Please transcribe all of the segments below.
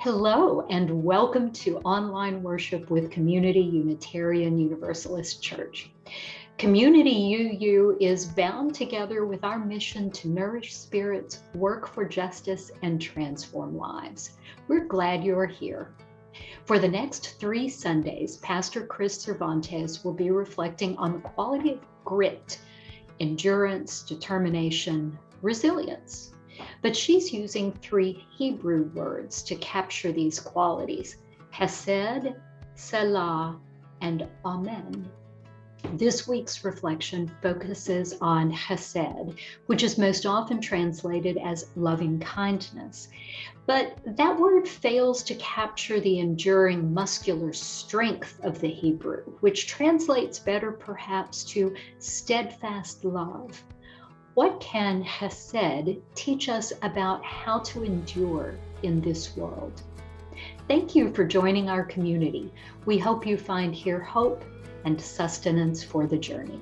Hello, and welcome to Online Worship with Community Unitarian Universalist Church. Community UU is bound together with our mission to nourish spirits, work for justice, and transform lives. We're glad you're here. For the next 3 Sundays, Pastor Kris Cervantes will be reflecting on the quality of grit, endurance, determination, resilience. But she's using 3 Hebrew words to capture these qualities: Chesed, Selah, and Amen. This week's reflection focuses on Chesed, which is most often translated as loving kindness. But that word fails to capture the enduring muscular strength of the Hebrew, which translates better perhaps to steadfast love. What can Chesed teach us about how to endure in this world? Thank you for joining our community. We hope you find here hope and sustenance for the journey.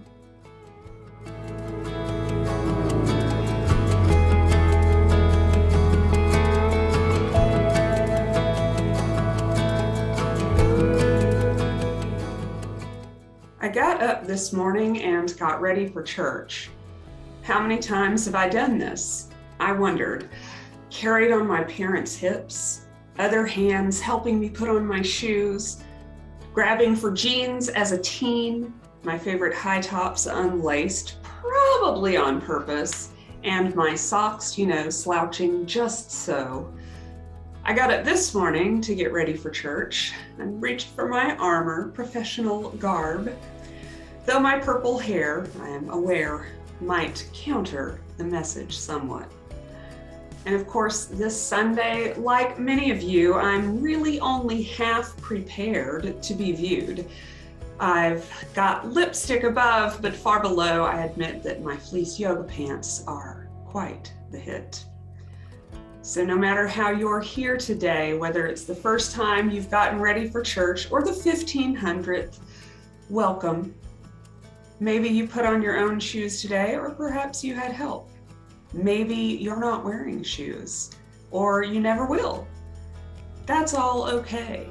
I got up this morning and got ready for church. How many times have I done this? I wondered. Carried on my parents' hips, other hands helping me put on my shoes, grabbing for jeans as a teen, my favorite high tops unlaced, probably on purpose, and my socks, slouching just so. I got up this morning to get ready for church and reached for my armor, professional garb. Though my purple hair, I am aware, might counter the message somewhat. And of course, this Sunday, like many of you, I'm really only half prepared to be viewed. I've got lipstick above, but far below, I admit that my fleece yoga pants are quite the hit. So no matter how you're here today, whether it's the first time you've gotten ready for church or the 1500th, welcome. Maybe you put on your own shoes today, or perhaps you had help. Maybe you're not wearing shoes, or you never will. That's all okay.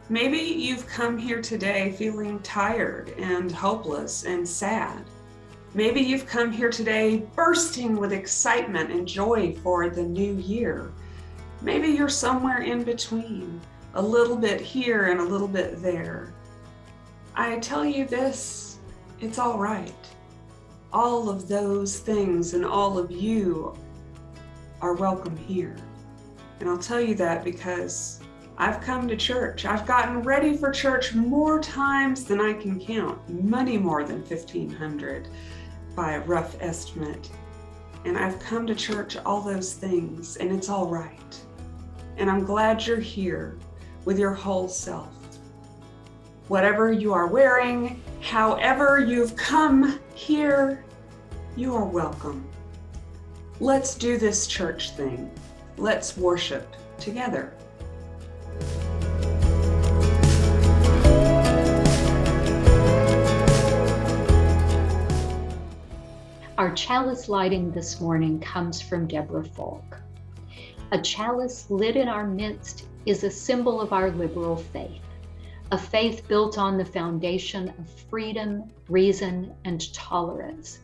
Maybe you've come here today feeling tired and hopeless and sad. Maybe you've come here today bursting with excitement and joy for the new year. Maybe you're somewhere in between, a little bit here and a little bit there. I tell you this, it's all right. All of those things and all of you are welcome here. And I'll tell you that because I've come to church. I've gotten ready for church more times than I can count, many more than 1,500 by a rough estimate. And I've come to church all those things, and it's all right. And I'm glad you're here with your whole self. Whatever you are wearing, however you've come here, you are welcome. Let's do this church thing. Let's worship together. Our chalice lighting this morning comes from Deborah Folk. A chalice lit in our midst is a symbol of our liberal faith. A faith built on the foundation of freedom, reason, and tolerance.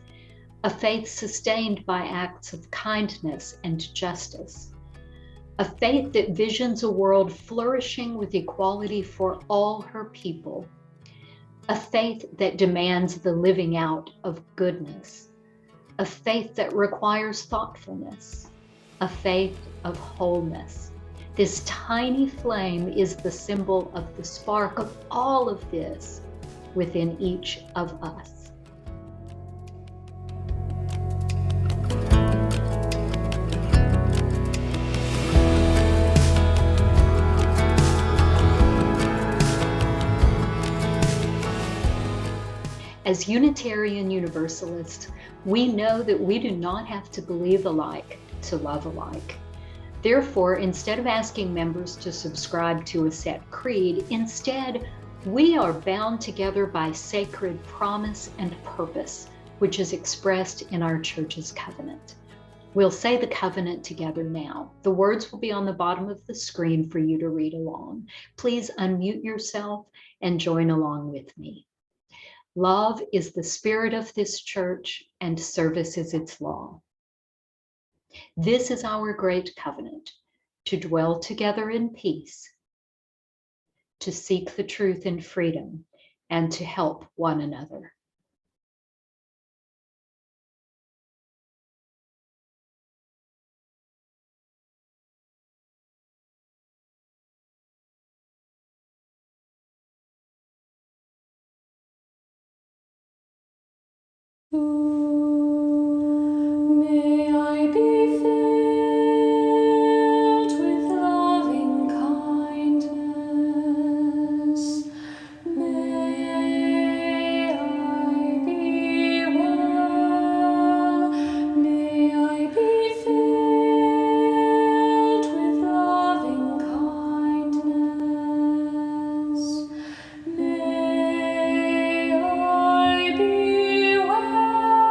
A faith sustained by acts of kindness and justice. A faith that visions a world flourishing with equality for all her people. A faith that demands the living out of goodness. A faith that requires thoughtfulness. A faith of wholeness. This tiny flame is the symbol of the spark of all of this within each of us. As Unitarian Universalists, we know that we do not have to believe alike to love alike. Therefore, instead of asking members to subscribe to a set creed, instead, we are bound together by sacred promise and purpose, which is expressed in our church's covenant. We'll say the covenant together now. The words will be on the bottom of the screen for you to read along. Please unmute yourself and join along with me. Love is the spirit of this church, and service is its law. This is our great covenant, to dwell together in peace, to seek the truth in freedom, and to help one another. May I be filled with loving kindness. May I be well. May I be filled with loving kindness. May I be well.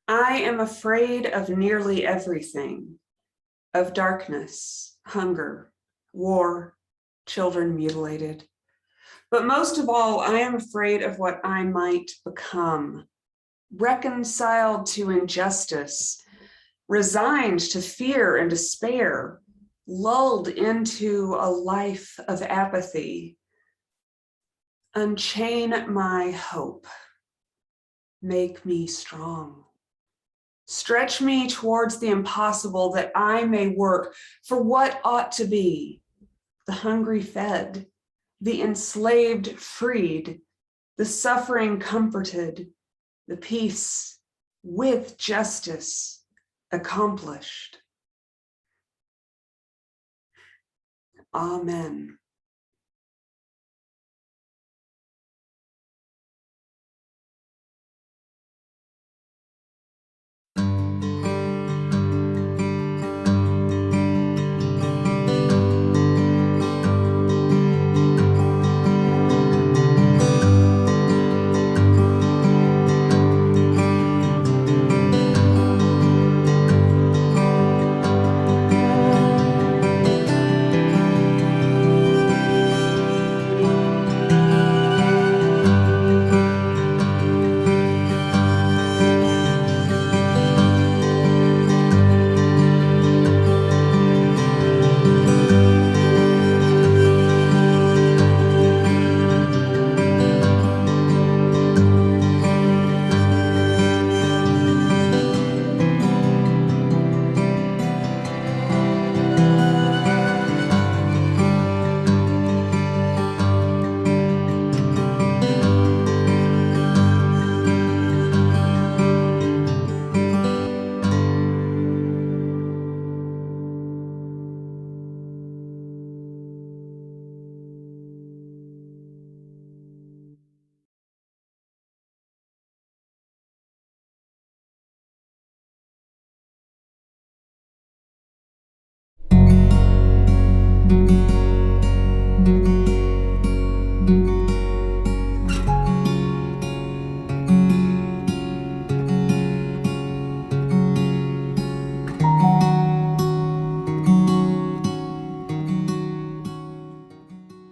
I am afraid of nearly everything, of darkness, hunger, war, children mutilated. But most of all, I am afraid of what I might become, reconciled to injustice, resigned to fear and despair, lulled into a life of apathy. Unchain my hope. Make me strong. Stretch me towards the impossible that I may work for what ought to be: the hungry fed, the enslaved freed, the suffering comforted, the peace with justice accomplished. Amen.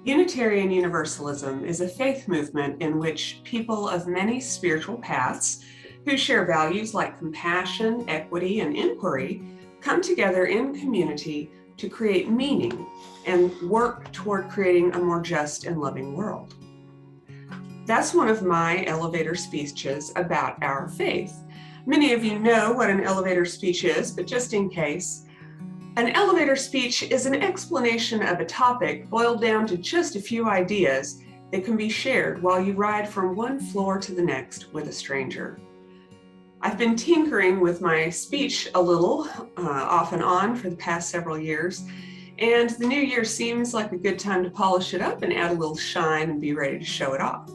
Unitarian Universalism is a faith movement in which people of many spiritual paths who share values like compassion, equity, and inquiry come together in community to create meaning and work toward creating a more just and loving world. That's one of my elevator speeches about our faith. Many of you know what an elevator speech is, but just in case, an elevator speech is an explanation of a topic boiled down to just a few ideas that can be shared while you ride from one floor to the next with a stranger. I've been tinkering with my speech a little, off and on, for the past several years, and the new year seems like a good time to polish it up and add a little shine and be ready to show it off.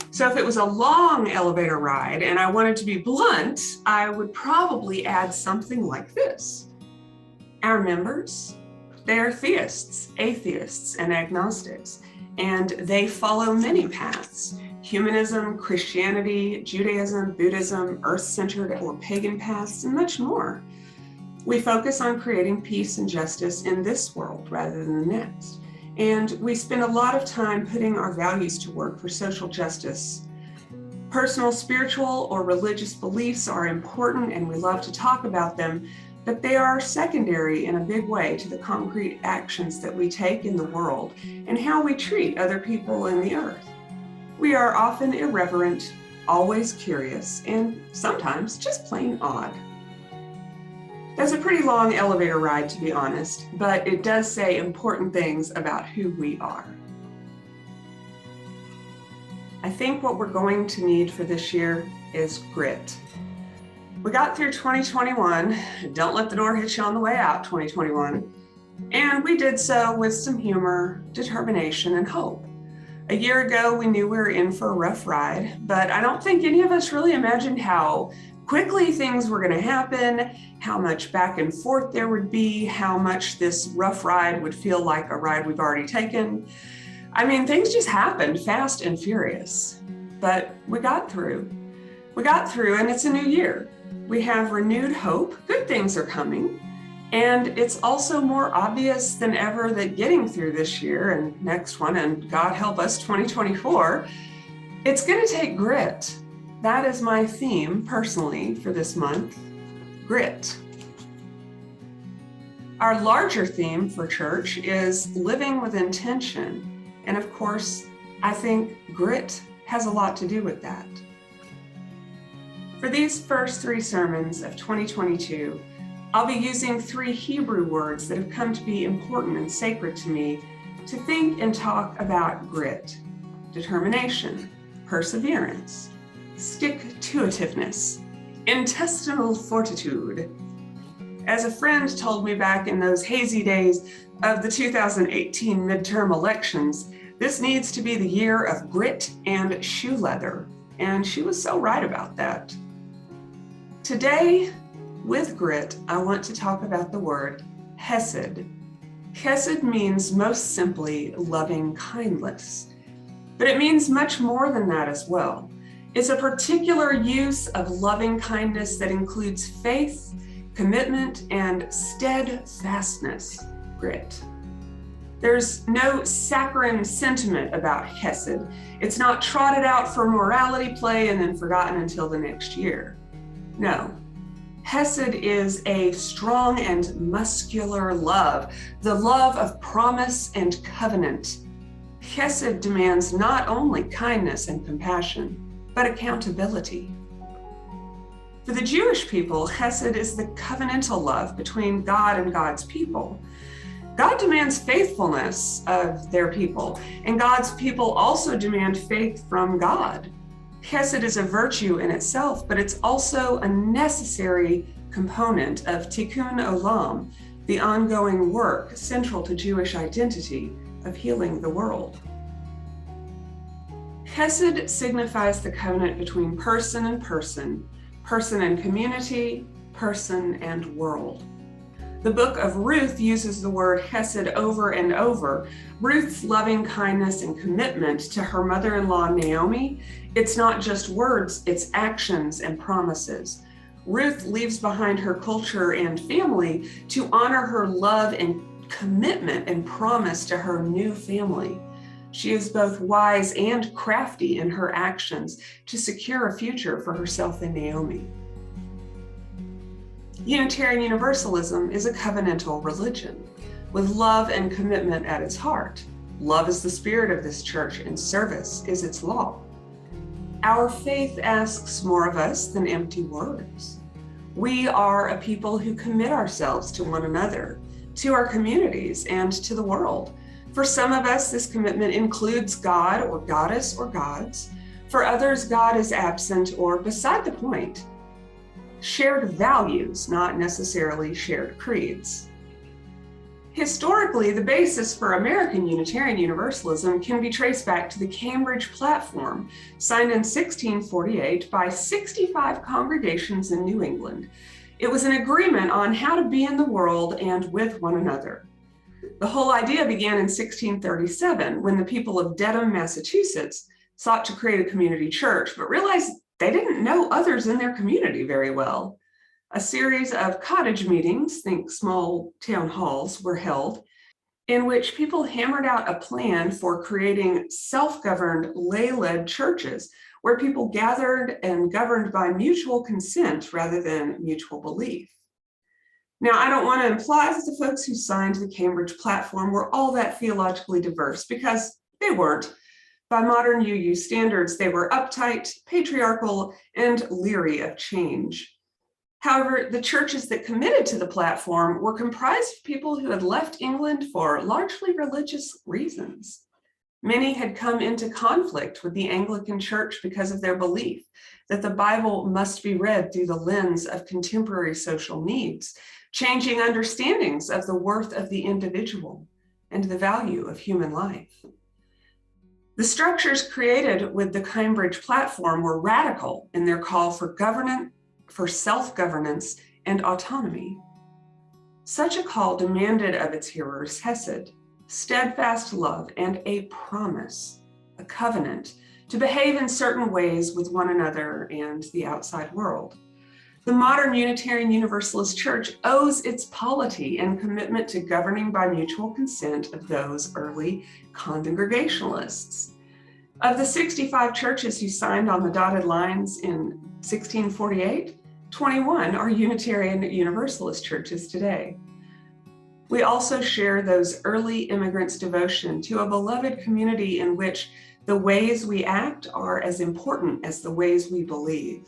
So if it was a long elevator ride and I wanted to be blunt, I would probably add something like this. Our members, they are theists, atheists, and agnostics, and they follow many paths: humanism, Christianity, Judaism, Buddhism, earth-centered or pagan paths, and much more. We focus on creating peace and justice in this world rather than the next, and we spend a lot of time putting our values to work for social justice. Personal, spiritual, or religious beliefs are important, and we love to talk about them, but they are secondary in a big way to the concrete actions that we take in the world and how we treat other people in the earth. We are often irreverent, always curious, and sometimes just plain odd. That's a pretty long elevator ride, to be honest, but it does say important things about who we are. I think what we're going to need for this year is grit. We got through 2021, don't let the door hit you on the way out, 2021, and we did so with some humor, determination, and hope. A year ago, we knew we were in for a rough ride, but I don't think any of us really imagined how quickly things were going to happen, how much back and forth there would be, how much this rough ride would feel like a ride we've already taken. I mean, things just happened fast and furious, but we got through. We got through, and it's a new year. We have renewed hope, good things are coming, and it's also more obvious than ever that getting through this year and next one, and God help us, 2024, it's going to take grit. That is my theme personally for this month, grit. Our larger theme for church is living with intention. And of course, I think grit has a lot to do with that. For these first 3 sermons of 2022, I'll be using 3 Hebrew words that have come to be important and sacred to me to think and talk about grit, determination, perseverance, stick-to-itiveness, intestinal fortitude. As a friend told me back in those hazy days of the 2018 midterm elections, this needs to be the year of grit and shoe leather. And she was so right about that. Today, with grit, I want to talk about the word Chesed. Chesed means most simply loving kindness, but it means much more than that as well. It's a particular use of loving kindness that includes faith, commitment, and steadfastness, grit. There's no saccharine sentiment about Chesed. It's not trotted out for morality play and then forgotten until the next year. No, Chesed is a strong and muscular love, the love of promise and covenant. Chesed demands not only kindness and compassion, but accountability. For the Jewish people, Chesed is the covenantal love between God and God's people. God demands faithfulness of their people, and God's people also demand faith from God. Chesed is a virtue in itself, but it's also a necessary component of tikkun olam, the ongoing work central to Jewish identity of healing the world. Chesed signifies the covenant between person and person, person and community, person and world. The book of Ruth uses the word Chesed over and over. Ruth's loving kindness and commitment to her mother-in-law, Naomi, it's not just words, it's actions and promises. Ruth leaves behind her culture and family to honor her love and commitment and promise to her new family. She is both wise and crafty in her actions to secure a future for herself and Naomi. Unitarian Universalism is a covenantal religion with love and commitment at its heart. Love is the spirit of this church and service is its law. Our faith asks more of us than empty words. We are a people who commit ourselves to one another, to our communities, and to the world. For some of us, this commitment includes God or goddess or gods. For others, God is absent or beside the point. Shared values, not necessarily shared creeds. Historically, the basis for American Unitarian Universalism can be traced back to the Cambridge Platform, signed in 1648 by 65 congregations in New England. It was an agreement on how to be in the world and with one another. The whole idea began in 1637 when the people of Dedham, Massachusetts sought to create a community church, but realized they didn't know others in their community very well. A series of cottage meetings, think small town halls, were held in which people hammered out a plan for creating self-governed, lay-led churches where people gathered and governed by mutual consent rather than mutual belief. Now, I don't want to imply that the folks who signed the Cambridge Platform were all that theologically diverse, because they weren't. By modern UU standards, they were uptight, patriarchal, and leery of change. However, the churches that committed to the platform were comprised of people who had left England for largely religious reasons. Many had come into conflict with the Anglican Church because of their belief that the Bible must be read through the lens of contemporary social needs, changing understandings of the worth of the individual and the value of human life. The structures created with the Cambridge Platform were radical in their call for self-governance and autonomy. Such a call demanded of its hearers Chesed, steadfast love, and a promise, a covenant, to behave in certain ways with one another and the outside world. The modern Unitarian Universalist Church owes its polity and commitment to governing by mutual consent of those early Congregationalists. Of the 65 churches who signed on the dotted lines in 1648, 21 are Unitarian Universalist churches today. We also share those early immigrants' devotion to a beloved community in which the ways we act are as important as the ways we believe.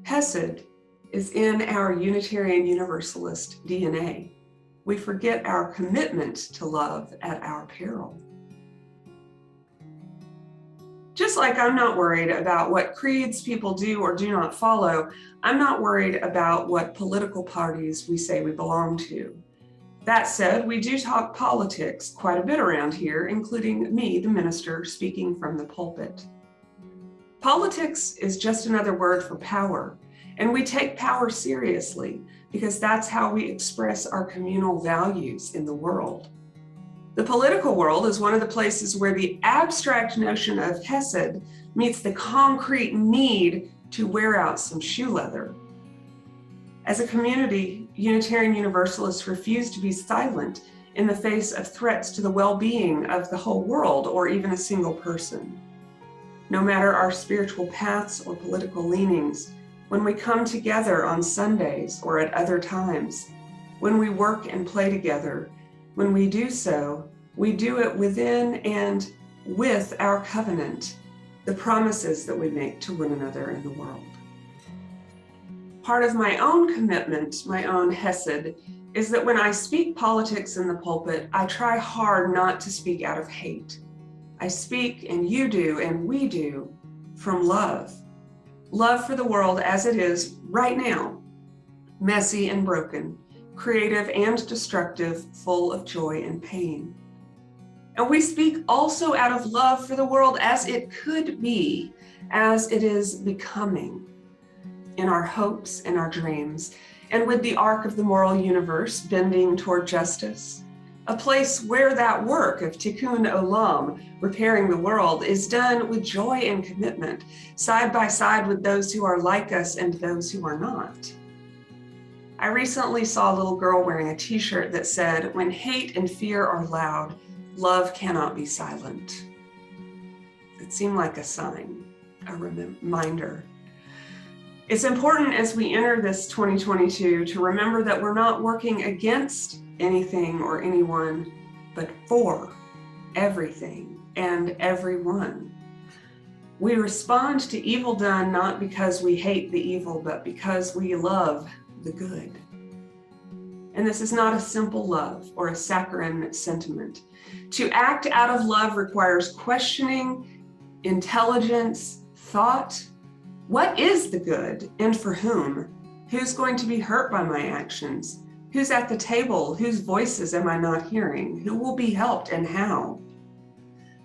Chesed is in our Unitarian Universalist DNA. We forget our commitment to love at our peril. Just like I'm not worried about what creeds people do or do not follow, I'm not worried about what political parties we say we belong to. That said, we do talk politics quite a bit around here, including me, the minister, speaking from the pulpit. Politics is just another word for power, and we take power seriously because that's how we express our communal values in the world. The political world is one of the places where the abstract notion of Chesed meets the concrete need to wear out some shoe leather. As a community, Unitarian Universalists refuse to be silent in the face of threats to the well-being of the whole world or even a single person. No matter our spiritual paths or political leanings, when we come together on Sundays or at other times, when we work and play together, when we do so, we do it within and with our covenant, the promises that we make to one another in the world. Part of my own commitment, my own Chesed, is that when I speak politics in the pulpit, I try hard not to speak out of hate. I speak, and you do, and we do, from love. Love for the world as it is right now, messy and broken, creative and destructive, full of joy and pain. And we speak also out of love for the world as it could be, as it is becoming, in our hopes and our dreams, and with the arc of the moral universe bending toward justice, a place where that work of tikkun olam, repairing the world, is done with joy and commitment, side by side with those who are like us and those who are not. I recently saw a little girl wearing a t-shirt that said, "When hate and fear are loud, love cannot be silent." It seemed like a sign, a reminder. It's important as we enter this 2022 to remember that we're not working against anything or anyone, but for everything and everyone. We respond to evil done not because we hate the evil, but because we love the good. And this is not a simple love or a saccharine sentiment. To act out of love requires questioning, intelligence, thought. What is the good and for whom? Who's going to be hurt by my actions? Who's at the table? Whose voices am I not hearing? Who will be helped and how?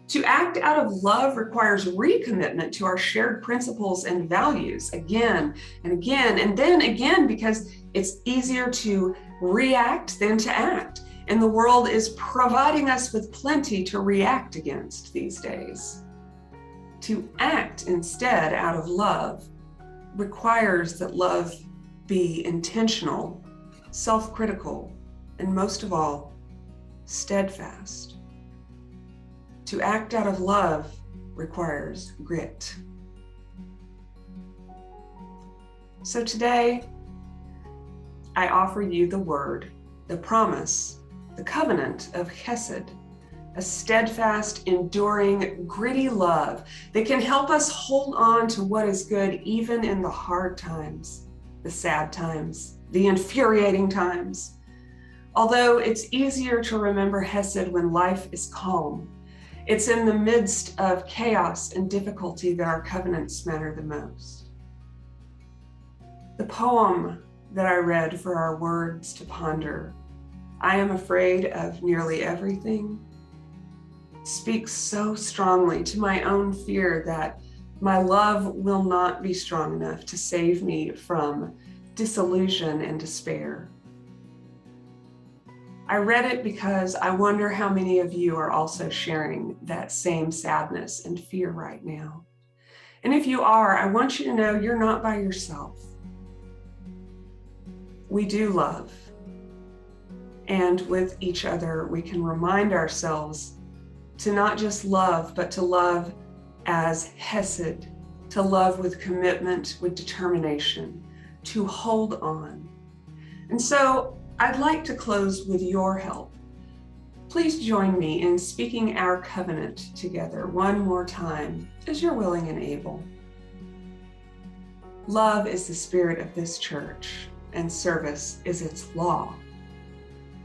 To act out of love requires recommitment to our shared principles and values again and again, and then again, because it's easier to react than to act. And the world is providing us with plenty to react against these days. To act instead out of love requires that love be intentional, self-critical, and most of all, steadfast. To act out of love requires grit. So today, I offer you the word, the promise, the covenant of Chesed, a steadfast, enduring, gritty love that can help us hold on to what is good even in the hard times, the sad times, the infuriating times. Although it's easier to remember Chesed when life is calm, it's in the midst of chaos and difficulty that our covenants matter the most. The poem that I read for our words to ponder, "I am afraid of nearly everything," speaks so strongly to my own fear that my love will not be strong enough to save me from disillusion and despair. I read it because I wonder how many of you are also sharing that same sadness and fear right now. And if you are, I want you to know you're not by yourself. we do love. And with each other, we can remind ourselves to not just love, but to love as Chesed, to love with commitment, with determination, to hold on. And so I'd like to close with your help. Please join me in speaking our covenant together one more time, as you're willing and able. Love is the spirit of this church, and service is its law.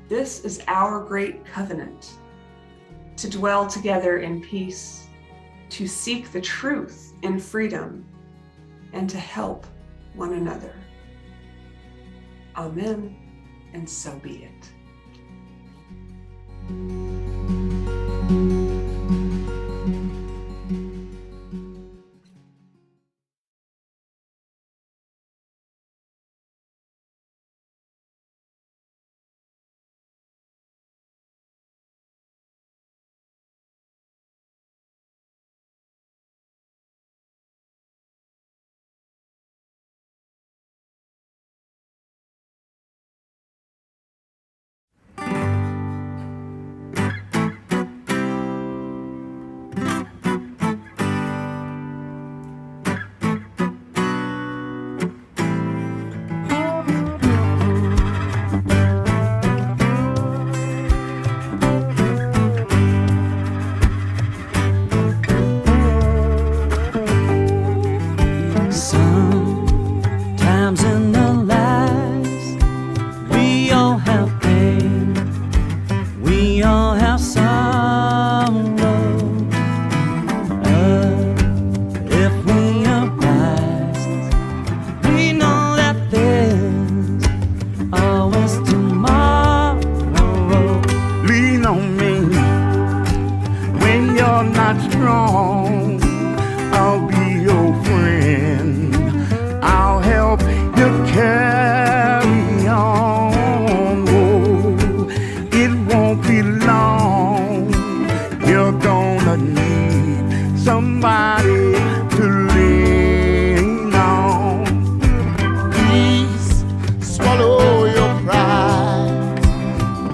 This is our great covenant, to dwell together in peace, to seek the truth in freedom, and to help one another. Amen, and so be it. Sometimes in our lives, we all have pain, we all have sorrow. If we are wise, we know that there's always tomorrow. Lean on me when you're not strong. I'll be your friend. I'll help you carry on. Oh, it won't be long. You're gonna need somebody to lean on. Please swallow your pride.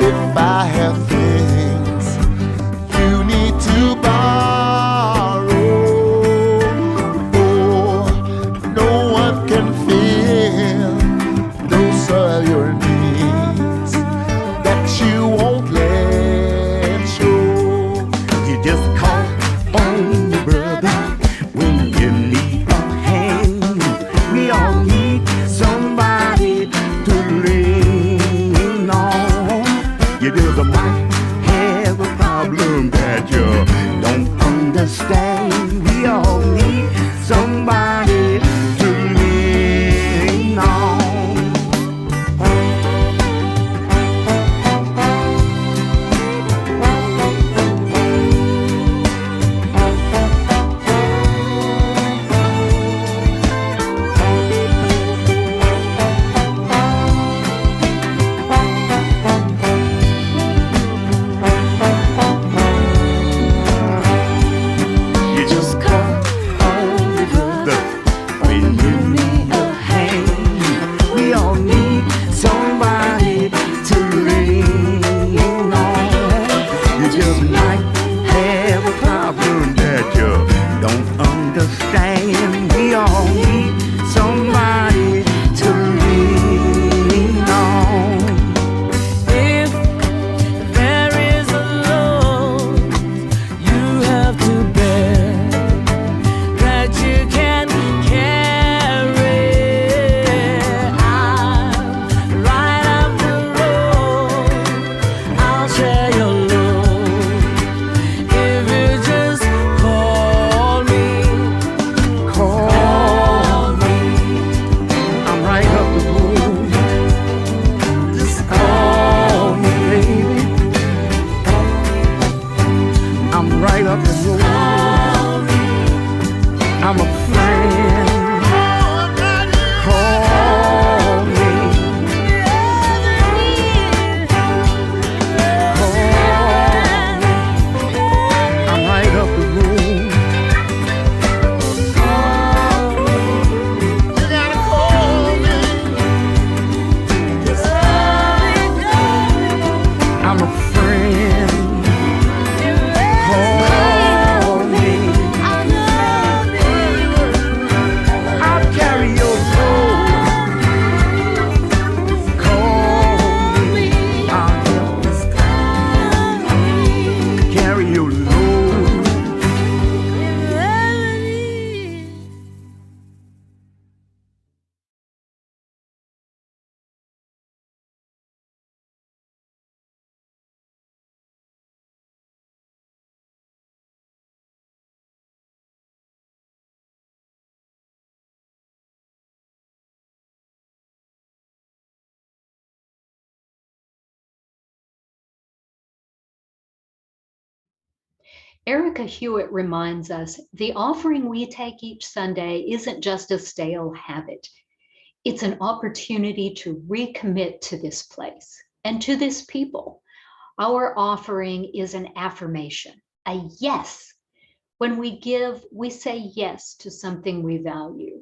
If I have things you need to borrow, no one can fill those are your needs that you won't let show. You just call on your brother when you need a hand. We all need somebody to lean on. You just might have a problem that you don't understand. We all need somebody to lean on. You just call on your brother when you need a hand. We all need somebody to lean on. You just might have a problem that you don't understand. We all need somebody to lean on. If there is a load you have to bear that you can carry, I'm right up the road. I'll share your load if you just call me. Call me. I'm right up the road. Just call me, baby. I'm right up the road. I'm a friend. Call me. Call me. I'm right up the road. You gotta call me. Erica Hewitt reminds us the offering we take each Sunday isn't just a stale habit. It's an opportunity to recommit to this place and to this people. Our offering is an affirmation, a yes. When we give, we say yes to something we value.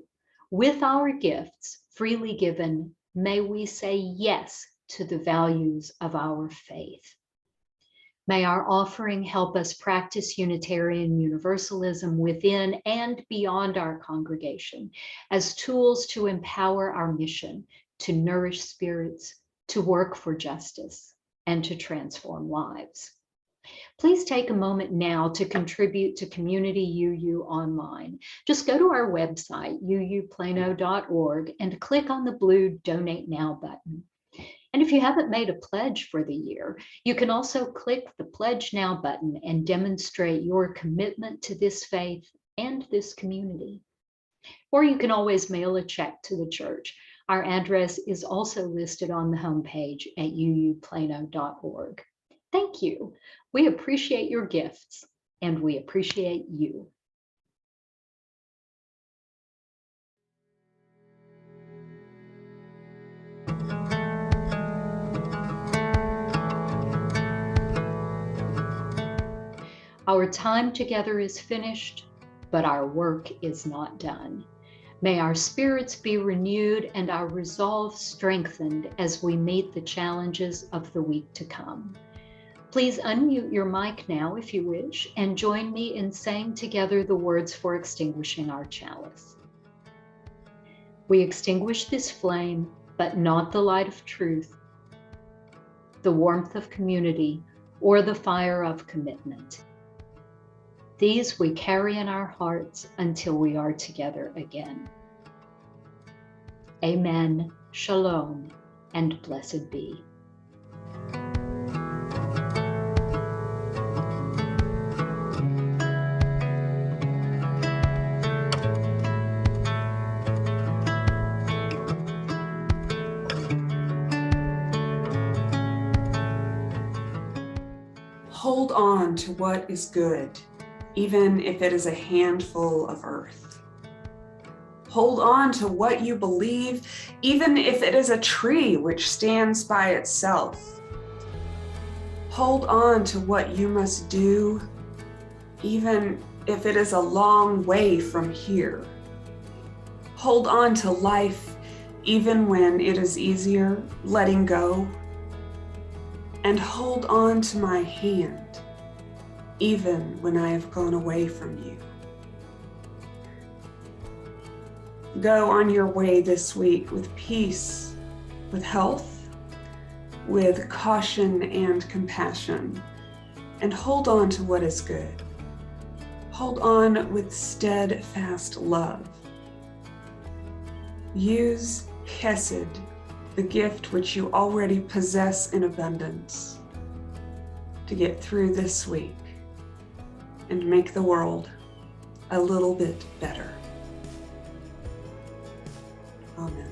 With our gifts freely given, may we say yes to the values of our faith. May our offering help us practice Unitarian Universalism within and beyond our congregation as tools to empower our mission, to nourish spirits, to work for justice, and to transform lives. Please take a moment now to contribute to Community UU online. Just go to our website, uuplano.org, and click on the blue Donate Now button. And if you haven't made a pledge for the year, you can also click the Pledge Now button and demonstrate your commitment to this faith and this community. Or you can always mail a check to the church. Our address is also listed on the homepage at uuplano.org. Thank you. We appreciate your gifts, and we appreciate you. Our time together is finished, but our work is not done. May our spirits be renewed and our resolve strengthened as we meet the challenges of the week to come. Please unmute your mic now if you wish, and join me in saying together the words for extinguishing our chalice. We extinguish this flame, but not the light of truth, the warmth of community, or the fire of commitment. These we carry in our hearts until we are together again. Amen, shalom, and blessed be. Hold on to what is good, even if it is a handful of earth. Hold on to what you believe, even if it is a tree which stands by itself. Hold on to what you must do, even if it is a long way from here. Hold on to life, even when it is easier letting go. And hold on to my hand, even when I have gone away from you. Go on your way this week with peace, with health, with caution and compassion, and hold on to what is good. Hold on with steadfast love. Use Chesed, the gift which you already possess in abundance, to get through this week and make the world a little bit better. Amen.